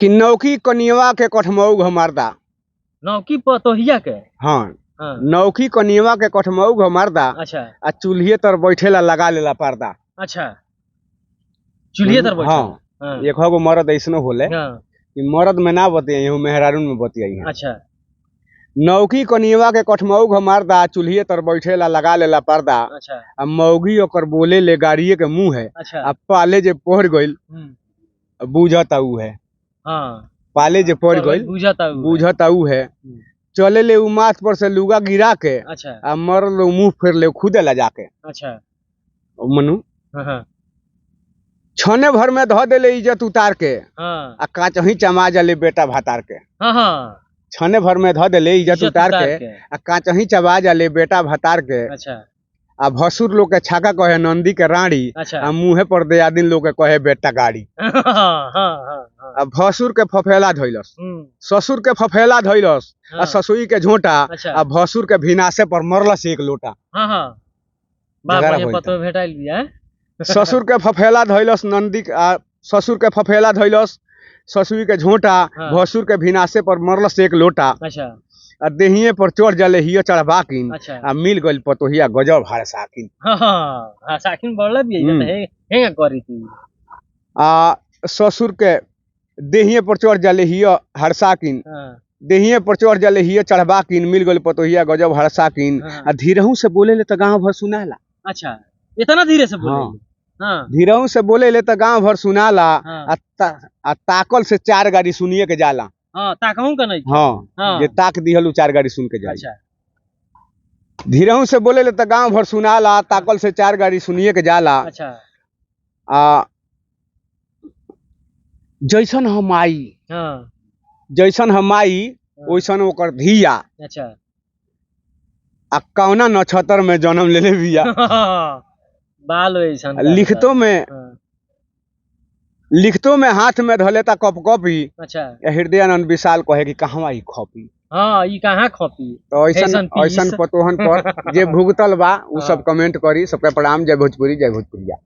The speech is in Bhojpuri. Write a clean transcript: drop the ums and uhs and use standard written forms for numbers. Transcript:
कि नौकी कनियवा के कठमऊ मर्दा। नौकी पतोहिया के। हाँ, हाँ। नौकी कनियवा के कठमऊ मर्दा। अच्छा। आ चूल्हे तर बैठेला लगा लेला पर्दा। अच्छा, चूल्हे तर बैठे। हाँ, एक गो मर्द ऐसनो होले कि मर्द में ना बतियाई हूँ, मेहरारून में बतियाई है। अच्छा। नौकी कनियवा के कठमऊ मर्दा चूल्हे तर बैठेला लगा लेला पर्दा। अच्छा। अब मौगी ओकर बोले ले गाड़िए के मुंह है। अच्छा। अब पाले जे पढ़ गइल बूझता ऊ है। हाँ, पाले जे पढ़ गइल बूझता ऊ है। चले ले माथ पर से लुगा गिरा के। अच्छा। अब मर लो मुंह फेर ले खुदे ला जाके। अच्छा। मनु हाँ। छने भर में धो देले इज्जत उतार के। हाँ। आ काचही चमा जले बेटा भातार के। हाँ। छने भर में धो देले इज्जत उतार के। आ काचही चबा जले बेटा भातार के। अच्छा। आ भसुर लोग के छाका कहे नंदी के रानी। अच्छा। आ मुँहे पर दयादिन लोग के कहे बेटा गाड़ी। आ भसुर के फफेला धइलस, ससुर के फफेला धइलस। आ ससुई के झोंटा। आ भसुर के भिनासे पर मरलस एक लोटा। ससुर के फफेला धइलस नंदी। ससुर के फफेला धइलस ससुई के झोंटा। भसुर के भिनासे पर मरलस एक लोटा। आ देहिए पर चढ़ जले हियो चढ़बाकिन। आ मिल गइल पतोहिया गजब हरसाकिन। हरसाकिन बढ़ले भी है त हेंगा करी थी। आ ससुर के देहिए पर चढ़ जले हियो हरसाकिन। देहिए पर चढ़ जले हियो चढ़बाकिन। मिल गइल पतोहिया गजब हरसाकिन। आ धीरहू से बोले ले त गांव भर सुनाला। अच्छा, इतना धीरे से बोले। हाँ। धीरहू से बोले ले त गांव भर सुनाला। आ ताकल से 4 गाड़ी सुनिए के जाला। हाँ, ताकहूं का नहीं। हाँ, ये ताक दिहलू 4 गाड़ी सुन के जाई। अच्छा। धीरहू से बोले ले त गांव भर सुनाला। ताकल से 4 गाड़ी सुनिए के जाला। अच्छा। आ जैसन हम आई। हाँ। जैसन हम आई वैसन ओकर धिया। अच्छा। आ कौना नक्षत्र में जन्म लेले बिया। बाल वैसन लिखतो में हाथ में धलेता कप कॉपी। अच्छा। हृदयानंद विशाल कहे कि कहवा ई खपी। हाँ, ई कहाँ खपी। तो ऐसन पतोहन पर जे भुगतल बा उ सब कमेंट करी। सबके प्रणाम। जय भोजपुरी जय भोजपुरिया।